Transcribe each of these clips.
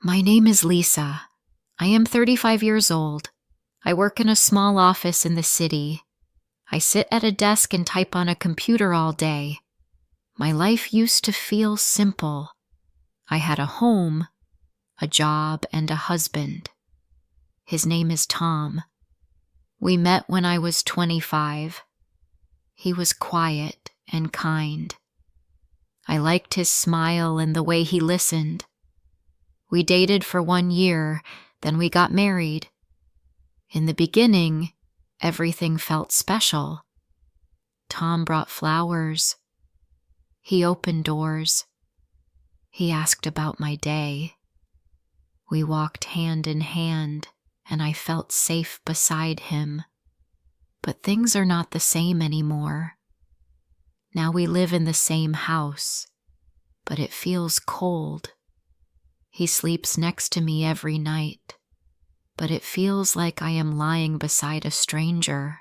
My name is Lisa. I am 35 years old. I work in a small office in the city. I sit at a desk and type on a computer all day. My life used to feel simple. I had a home, a job, and a husband. His name is Tom. We met when I was 25. He was quiet and kind. I liked his smile and the way he listened. We dated for 1 year, then we got married. In the beginning, everything felt special. Tom brought flowers. He opened doors. He asked about my day. We walked hand in hand, and I felt safe beside him. But things are not the same anymore. Now we live in the same house, but it feels cold. He sleeps next to me every night, but it feels like I am lying beside a stranger.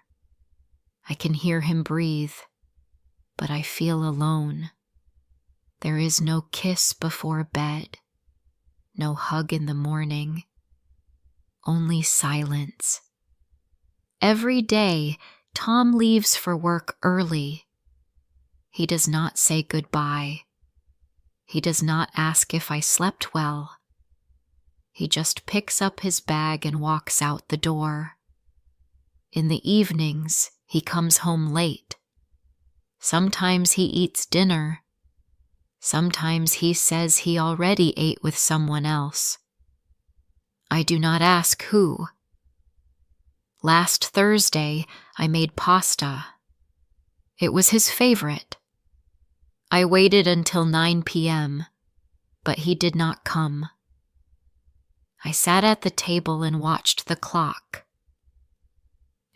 I can hear him breathe, but I feel alone. There is no kiss before bed, no hug in the morning, only silence. Every day, Tom leaves for work early. He does not say goodbye. He does not ask if I slept well. He just picks up his bag and walks out the door. In the evenings, he comes home late. Sometimes he eats dinner. Sometimes he says he already ate with someone else. I do not ask who. Last Thursday, I made pasta. It was his favorite. I waited until 9 p.m., but he did not come. I sat at the table and watched the clock.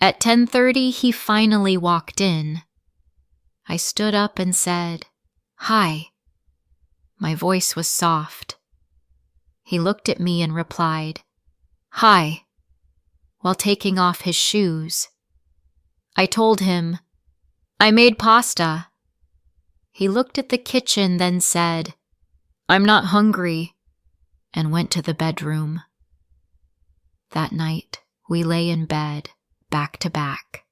At 10:30, he finally walked in. I stood up and said, "Hi." My voice was soft. He looked at me and replied, "Hi," while taking off his shoes. I told him, "I made pasta." He looked at the kitchen, then said, "I'm not hungry," and went to the bedroom. That night, we lay in bed, back to back.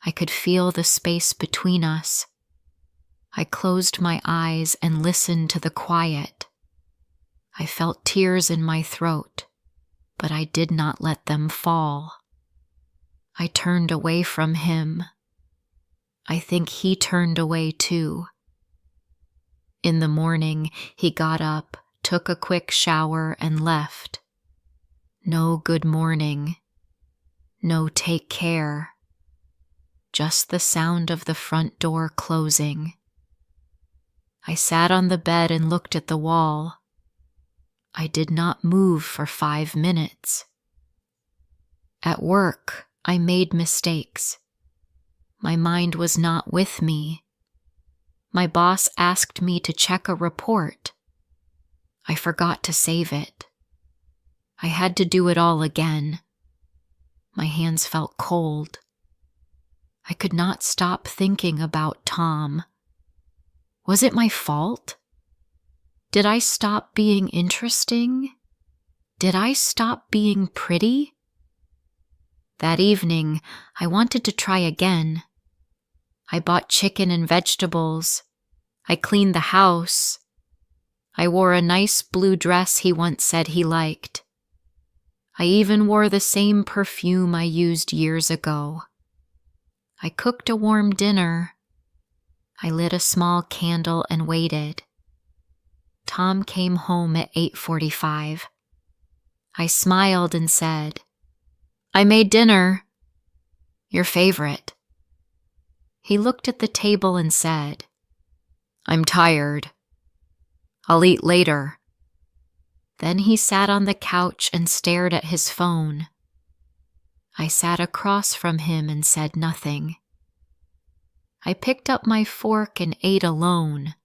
I could feel the space between us. I closed my eyes and listened to the quiet. I felt tears in my throat, but I did not let them fall. I turned away from him. I think he turned away too. In the morning, he got up, took a quick shower, and left. No good morning. No take care. Just the sound of the front door closing. I sat on the bed and looked at the wall. I did not move for 5 minutes. At work, I made mistakes. My mind was not with me. My boss asked me to check a report. I forgot to save it. I had to do it all again. My hands felt cold. I could not stop thinking about Tom. Was it my fault? Did I stop being interesting? Did I stop being pretty? That evening, I wanted to try again. I bought chicken and vegetables. I cleaned the house. I wore a nice blue dress he once said he liked. I even wore the same perfume I used years ago. I cooked a warm dinner. I lit a small candle and waited. Tom came home at 8:45. I smiled and said, "I made dinner. Your favorite." He looked at the table and said, "I'm tired. I'll eat later." Then he sat on the couch and stared at his phone. I sat across from him and said nothing. I picked up my fork and ate alone.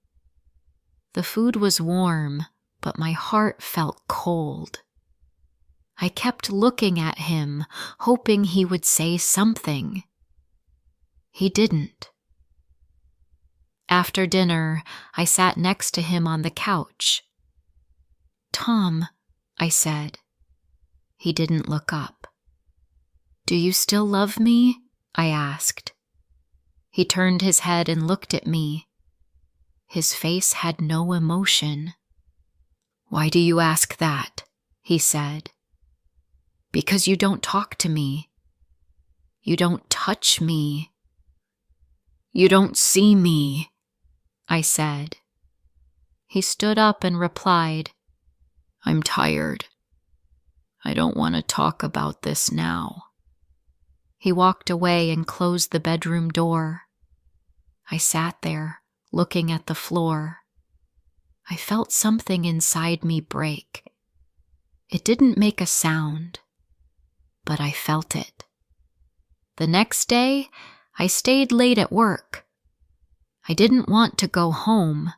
The food was warm, but my heart felt cold. I kept looking at him, hoping he would say something. He didn't. After dinner, I sat next to him on the couch. "Tom," I said. He didn't look up. "Do you still love me?" I asked. He turned his head and looked at me. His face had no emotion. "Why do you ask that?" he said. "Because you don't talk to me. You don't touch me. You don't see me," I said. He stood up and replied, "I'm tired. I don't want to talk about this now." He walked away and closed the bedroom door. I sat there, looking at the floor. I felt something inside me break. It didn't make a sound, but I felt it. The next day, I stayed late at work. I didn't want to go home.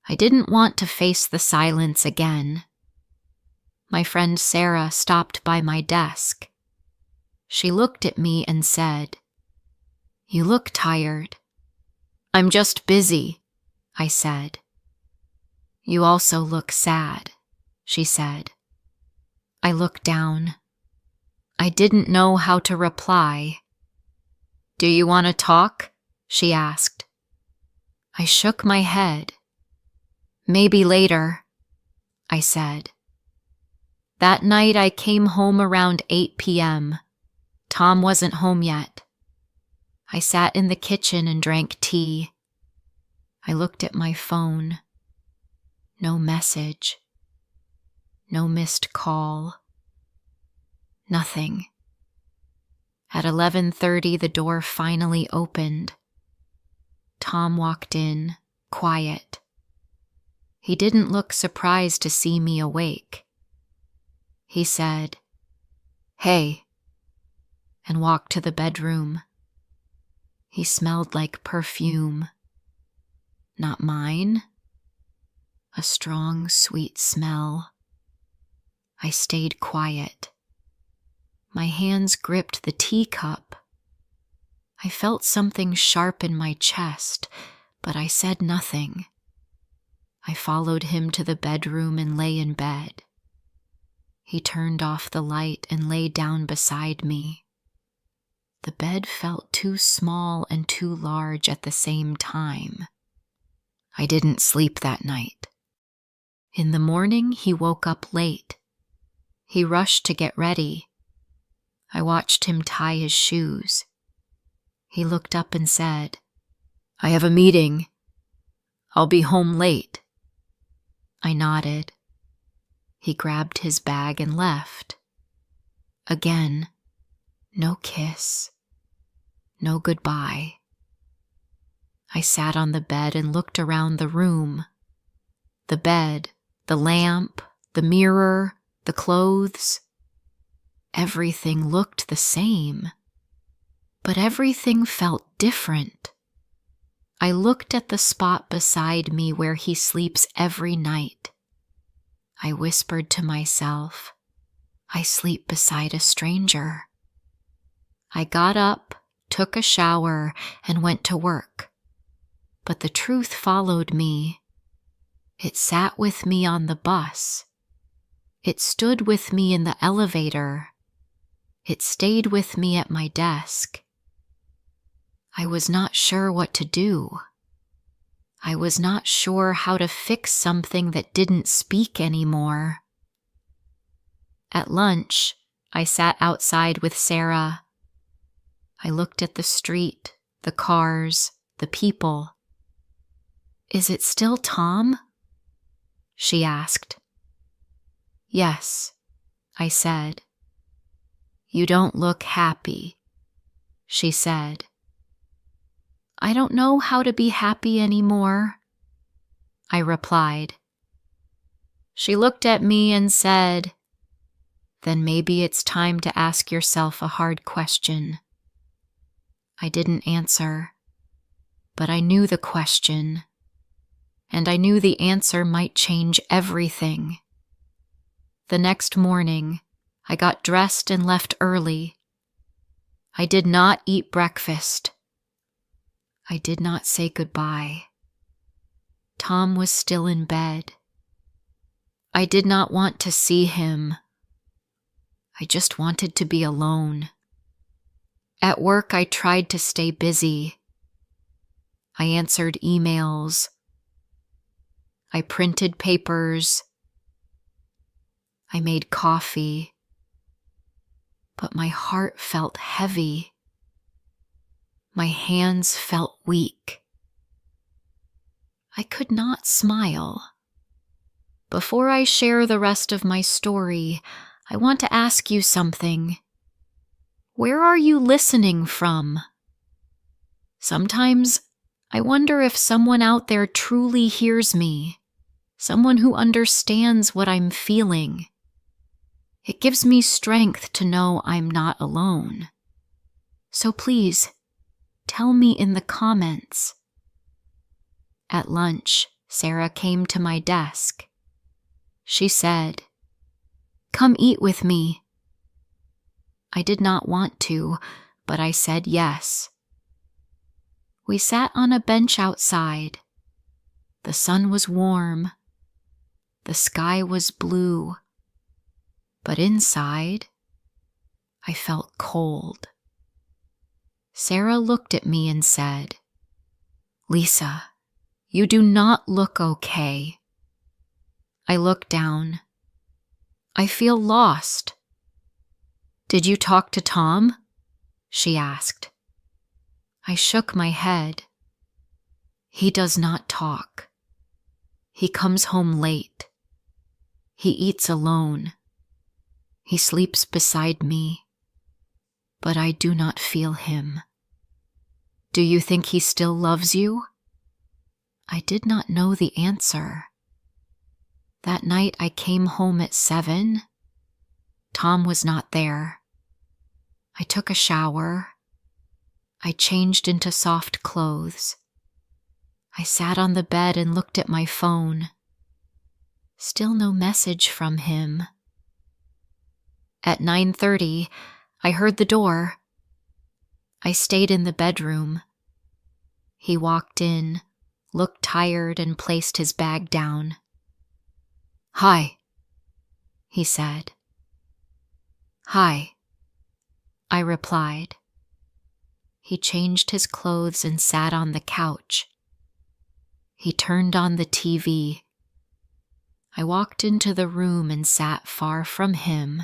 I didn't want to face the silence again. My friend Sarah stopped by my desk. She looked at me and said, "You look tired." "I'm just busy," I said. "You also look sad," she said. I looked down. I didn't know how to reply. "Do you want to talk?" she asked. I shook my head. "Maybe later," I said. That night I came home around 8 p.m. Tom wasn't home yet. I sat in the kitchen and drank tea. I looked at my phone. No message. No missed call. Nothing. At 11:30, the door finally opened. Tom walked in, quiet. He didn't look surprised to see me awake. He said, "Hey," and walked to the bedroom. He smelled like perfume. Not mine. A strong, sweet smell. I stayed quiet. My hands gripped the teacup. I felt something sharp in my chest, but I said nothing. I followed him to the bedroom and lay in bed. He turned off the light and lay down beside me. The bed felt too small and too large at the same time. I didn't sleep that night. In the morning, he woke up late. He rushed to get ready. I watched him tie his shoes. He looked up and said, "I have a meeting. I'll be home late." I nodded. He grabbed his bag and left. Again, no kiss, no goodbye. I sat on the bed and looked around the room. The bed, the lamp, the mirror, the clothes. Everything looked the same, but everything felt different. I looked at the spot beside me where he sleeps every night. I whispered to myself, "I sleep beside a stranger." I got up, took a shower, and went to work. But the truth followed me. It sat with me on the bus. It stood with me in the elevator. It stayed with me at my desk. I was not sure what to do. I was not sure how to fix something that didn't speak anymore. At lunch, I sat outside with Sarah. I looked at the street, the cars, the people. "Is it still Tom?" she asked. "Yes," I said. "You don't look happy," she said. "I don't know how to be happy anymore," I replied. She looked at me and said, "Then maybe it's time to ask yourself a hard question." I didn't answer, but I knew the question, and I knew the answer might change everything. The next morning, I got dressed and left early. I did not eat breakfast. I did not say goodbye. Tom was still in bed. I did not want to see him. I just wanted to be alone. At work, I tried to stay busy. I answered emails. I printed papers. I made coffee. But my heart felt heavy. My hands felt weak. I could not smile. Before I share the rest of my story, I want to ask you something. Where are you listening from? Sometimes I wonder if someone out there truly hears me, someone who understands what I'm feeling. It gives me strength to know I'm not alone. So please, tell me in the comments. At lunch, Sarah came to my desk. She said, "Come eat with me." I did not want to, but I said yes. We sat on a bench outside. The sun was warm. The sky was blue. But inside, I felt cold. Sarah looked at me and said, "Lisa, you do not look okay." I looked down. I feel lost. "Did you talk to Tom?" she asked. I shook my head. He does not talk. He comes home late. He eats alone. He sleeps beside me, but I do not feel him. Do you think he still loves you? I did not know the answer. That night I came home at 7. Tom was not there. I took a shower. I changed into soft clothes. I sat on the bed and looked at my phone. Still no message from him. At 9:30, I heard the door. I stayed in the bedroom. He walked in, looked tired, and placed his bag down. "Hi," he said. "Hi," I replied. He changed his clothes and sat on the couch. He turned on the TV. I walked into the room and sat far from him.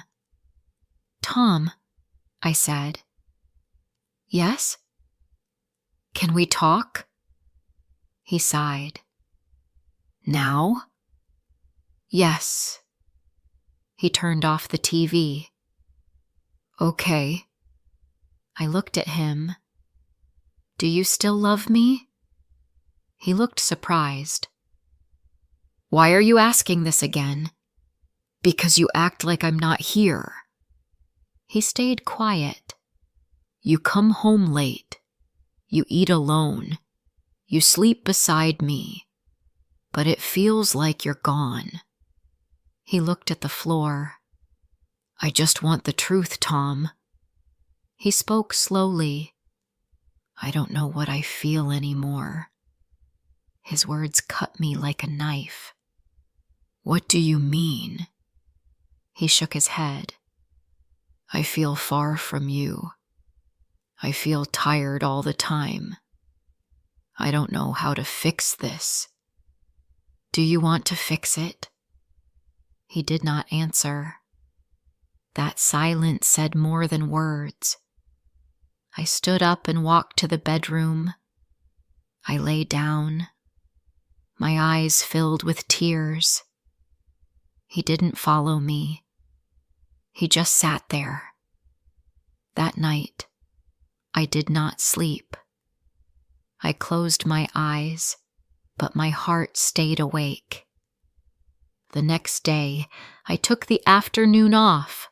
"Tom," I said. "Yes?" "Can we talk?" He sighed. "Now?" "Yes." He turned off the TV. "Okay." I looked at him. "Do you still love me?" He looked surprised. "Why are you asking this again?" "Because you act like I'm not here." He stayed quiet. "You come home late. You eat alone. You sleep beside me. But it feels like you're gone." He looked at the floor. "I just want the truth, Tom." He spoke slowly. "I don't know what I feel anymore." His words cut me like a knife. "What do you mean?" He shook his head. "I feel far from you. I feel tired all the time. I don't know how to fix this. Do you want to fix it?" He did not answer. That silence said more than words. I stood up and walked to the bedroom. I lay down. My eyes filled with tears. He didn't follow me. He just sat there. That night, I did not sleep. I closed my eyes, but my heart stayed awake. The next day, I took the afternoon off.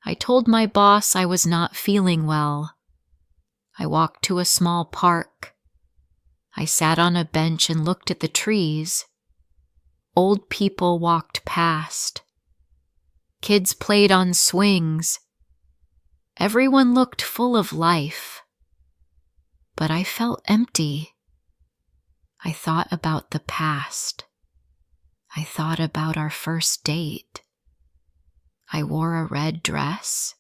I told my boss I was not feeling well. I walked to a small park. I sat on a bench and looked at the trees. Old people walked past. Kids played on swings. Everyone looked full of life. But I felt empty. I thought about the past. I thought about our first date. I wore a red dress.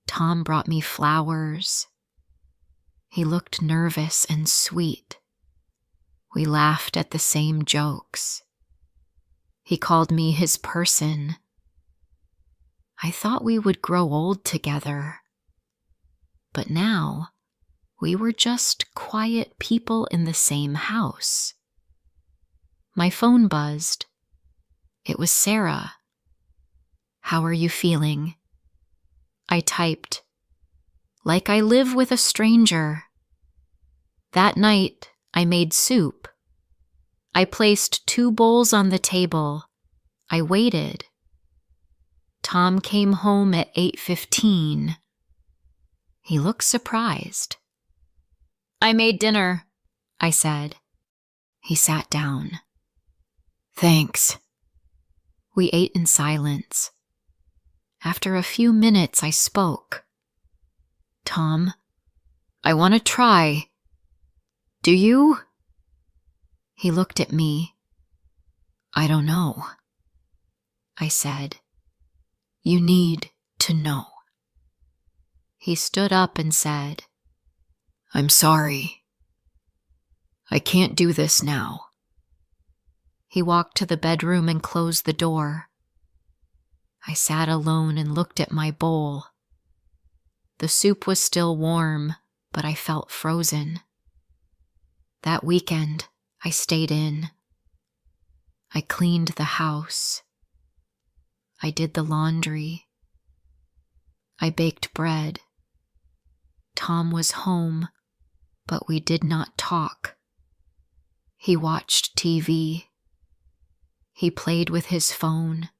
Tom brought me flowers. He looked nervous and sweet. We laughed at the same jokes. He called me his person. I thought we would grow old together. But now, we were just quiet people in the same house. My phone buzzed. It was Sarah. "How are you feeling?" I typed, "Like I live with a stranger." That night, I made soup. I placed 2 bowls on the table. I waited. Tom came home at 8:15. He looked surprised. "I made dinner," I said. He sat down. "Thanks." We ate in silence. After a few minutes, I spoke. "Tom, I want to try. Do you?" He looked at me. "I don't know." I said, "You need to know." He stood up and said, "I'm sorry. I can't do this now." He walked to the bedroom and closed the door. I sat alone and looked at my bowl. The soup was still warm, but I felt frozen. That weekend, I stayed in. I cleaned the house. I did the laundry. I baked bread. Tom was home, but we did not talk. He watched TV. He played with his phone.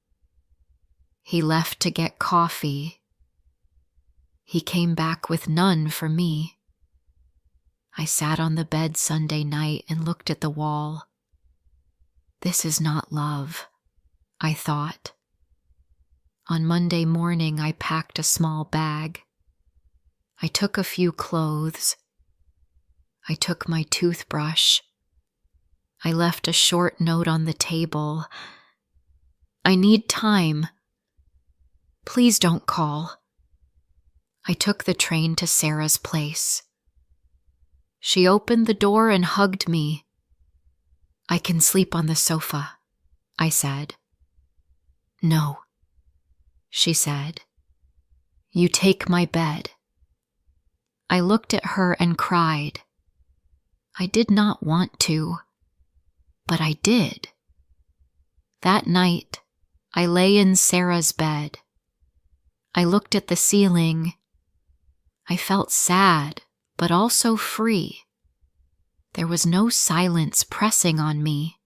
He left to get coffee. He came back with none for me. I sat on the bed Sunday night and looked at the wall. This is not love, I thought. On Monday morning, I packed a small bag. I took a few clothes. I took my toothbrush. I left a short note on the table. "I need time. Please don't call." I took the train to Sarah's place. She opened the door and hugged me. "I can sleep on the sofa," I said. "No," she said. "You take my bed." I looked at her and cried. I did not want to, but I did. That night, I lay in Sarah's bed. I looked at the ceiling. I felt sad, but also free. There was no silence pressing on me,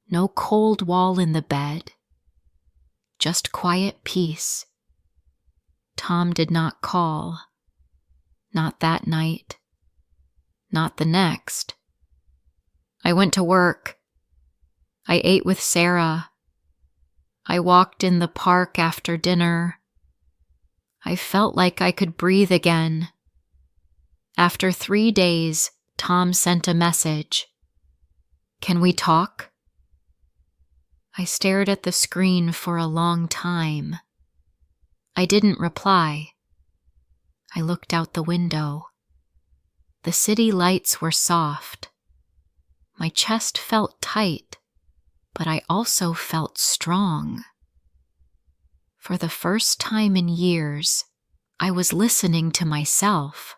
no cold wall in the bed, just quiet peace. Tom did not call. Not that night. Not the next. I went to work. I ate with Sarah. I walked in the park after dinner. I felt like I could breathe again. After 3 days, Tom sent a message. "Can we talk?" I stared at the screen for a long time. I didn't reply. I looked out the window. The city lights were soft. My chest felt tight, but I also felt strong. For the first time in years, I was listening to myself.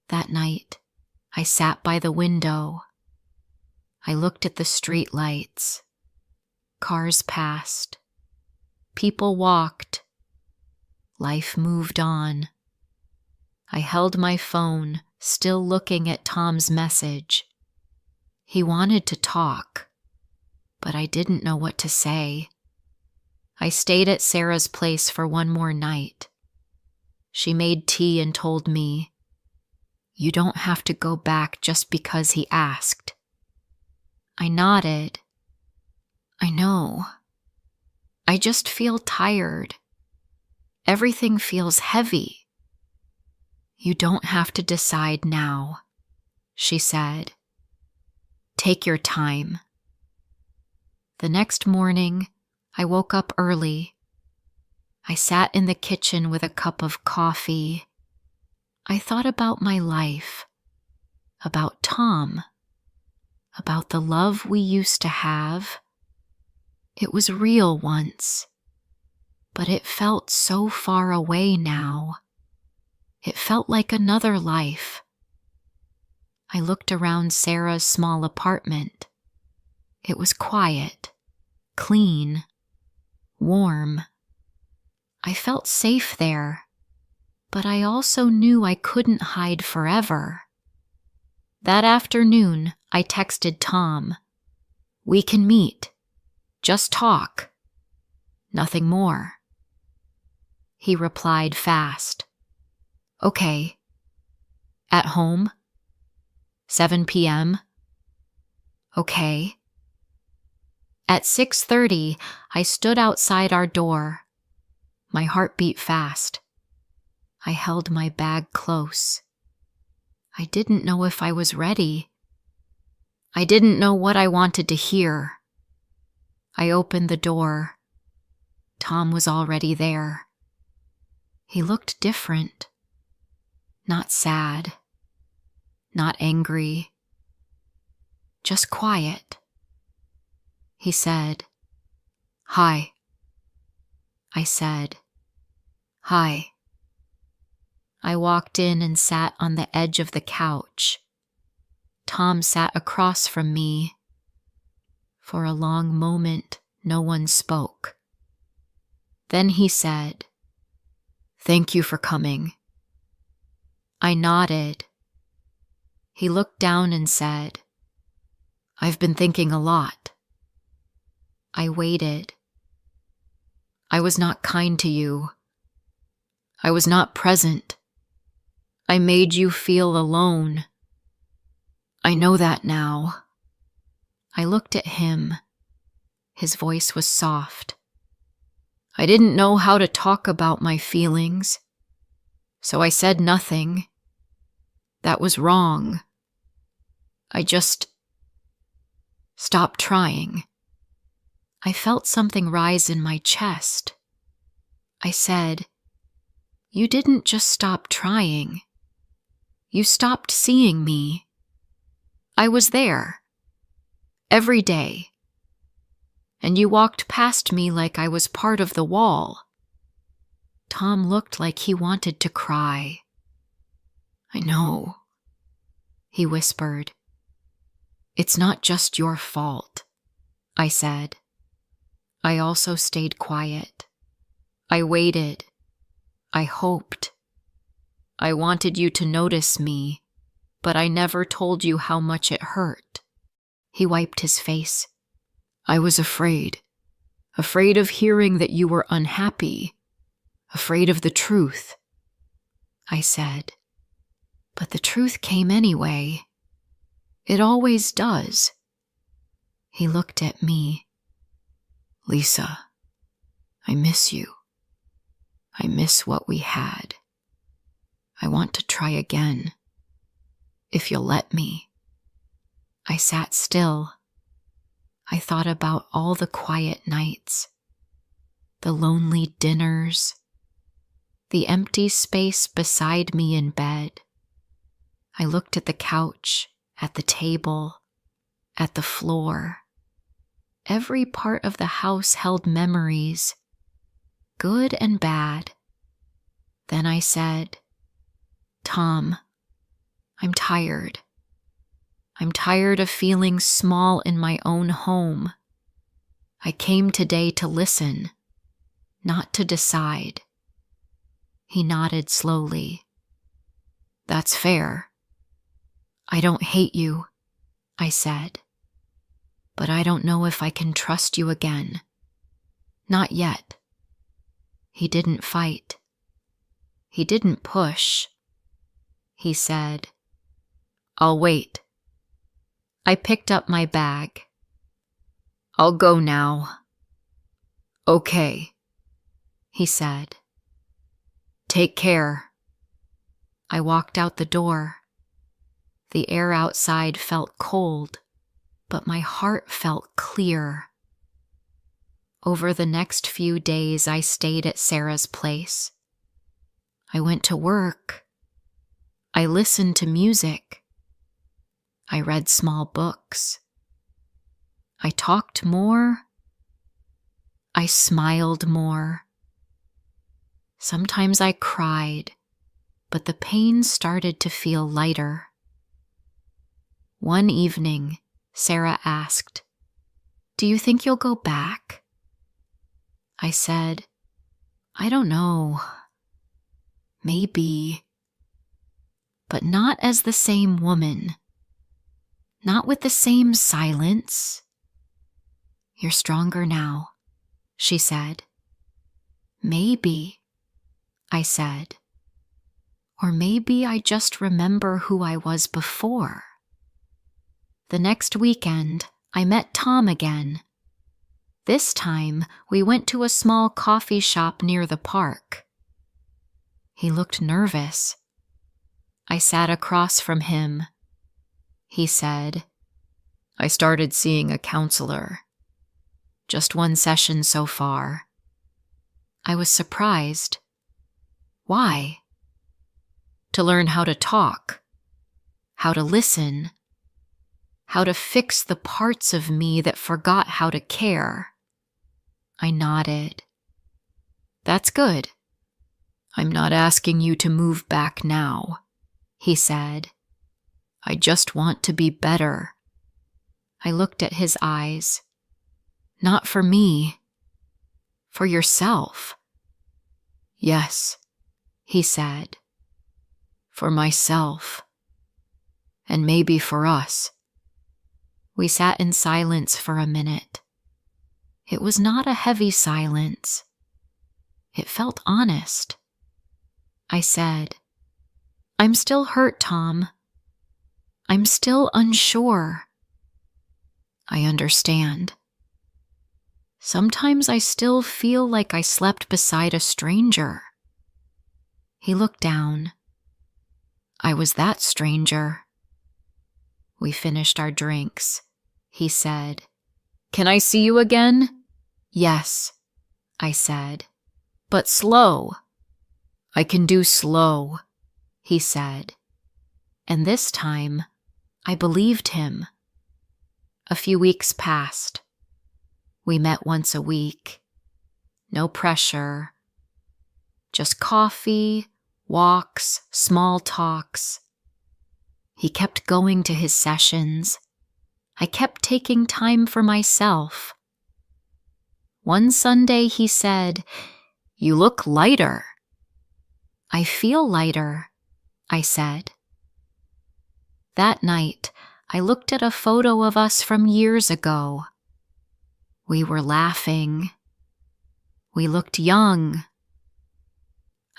That night, I sat by the window. I looked at the street lights. Cars passed. People walked. Life moved on. I held my phone, still looking at Tom's message. He wanted to talk, but I didn't know what to say. I stayed at Sarah's place for one more night. She made tea and told me, "You don't have to go back just because he asked." I nodded. "I know. I just feel tired. Everything feels heavy." "You don't have to decide now," she said. "Take your time." The next morning, I woke up early. I sat in the kitchen with a cup of coffee. I thought about my life, about Tom, about the love we used to have. It was real once, but it felt so far away now. It felt like another life. I looked around Sarah's small apartment. It was quiet, clean, warm. I felt safe there, but I also knew I couldn't hide forever. That afternoon, I texted Tom. "We can meet. Just talk. Nothing more." He replied fast. "Okay. At home? 7 p.m.? Okay." At 6:30, I stood outside our door. My heart beat fast. I held my bag close. I didn't know if I was ready. I didn't know what I wanted to hear. I opened the door. Tom was already there. He looked different. Not sad. Not angry. Just quiet. He said, "Hi." I said, "Hi." I walked in and sat on the edge of the couch. Tom sat across from me. For a long moment, no one spoke. Then he said, "Thank you for coming." I nodded. He looked down and said, "I've been thinking a lot." I waited. "I was not kind to you. I was not present. I made you feel alone. I know that now." I looked at him. His voice was soft. "I didn't know how to talk about my feelings, so I said nothing. That was wrong. I just stopped trying." I felt something rise in my chest. I said, "You didn't just stop trying. You stopped seeing me. I was there. Every day. And you walked past me like I was part of the wall." Tom looked like he wanted to cry. "I know," he whispered. "It's not just your fault," I said. I also stayed quiet. I waited. I hoped. I wanted you to notice me, but I never told you how much it hurt. He wiped his face. "I was afraid of hearing that you were unhappy, afraid of the truth." I said, "But the truth came anyway. It always does." He looked at me. "Lisa, I miss you. I miss what we had. I want to try again, if you'll let me." I sat still. I thought about all the quiet nights, the lonely dinners, the empty space beside me in bed. I looked at the couch, at the table, at the floor. Every part of the house held memories, good and bad. Then I said, "Tom, I'm tired. I'm tired of feeling small in my own home. I came today to listen, not to decide." He nodded slowly. "That's fair. I don't hate you," I said. "But I don't know if I can trust you again. Not yet." He didn't fight. He didn't push. He said, "I'll wait." I picked up my bag. "I'll go now." "Okay," he said. "Take care." I walked out the door. The air outside felt cold, but my heart felt clear. Over the next few days, I stayed at Sarah's place. I went to work. I listened to music. I read small books. I talked more. I smiled more. Sometimes I cried, but the pain started to feel lighter. One evening, Sarah asked, "Do you think you'll go back?" I said, "I don't know. Maybe. But not as the same woman. Not with the same silence." "You're stronger now," she said. "Maybe," I said. "Or maybe I just remember who I was before." The next weekend, I met Tom again. This time, we went to a small coffee shop near the park. He looked nervous. I sat across from him. He said, "I started seeing a counselor. Just one session so far." I was surprised. Why? To learn how to talk, how to listen, how to fix the parts of me that forgot how to care. I nodded. "That's good. I'm not asking you to move back now," he said. "I just want to be better." I looked at his eyes. "Not for me. For yourself." "Yes," he said. "For myself. And maybe for us." We sat in silence for a minute. It was not a heavy silence. It felt honest. I said, "I'm still hurt, Tom. I'm still unsure." "I understand. Sometimes I still feel like I slept beside a stranger." He looked down. I was that stranger. We finished our drinks. He said, "Can I see you again?" "Yes," I said, "but slow." "I can do slow," he said. And this time, I believed him. A few weeks passed. We met once a week. No pressure. Just coffee, walks, small talks. He kept going to his sessions. I kept taking time for myself. One Sunday he said, "You look lighter." "I feel lighter," I said. That night, I looked at a photo of us from years ago. We were laughing. We looked young.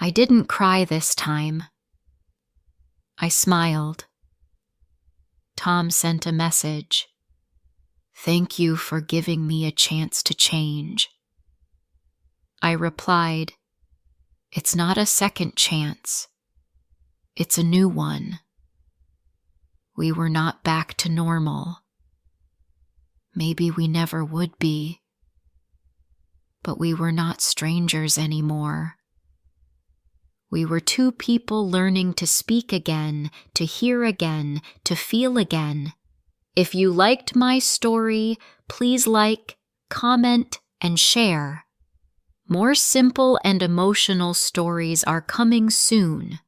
I didn't cry this time. I smiled. Tom sent a message. "Thank you for giving me a chance to change." I replied, "It's not a second chance. It's a new one." We were not back to normal. Maybe we never would be. But we were not strangers anymore. We were two people learning to speak again, to hear again, to feel again. If you liked my story, please like, comment, and share. More simple and emotional stories are coming soon.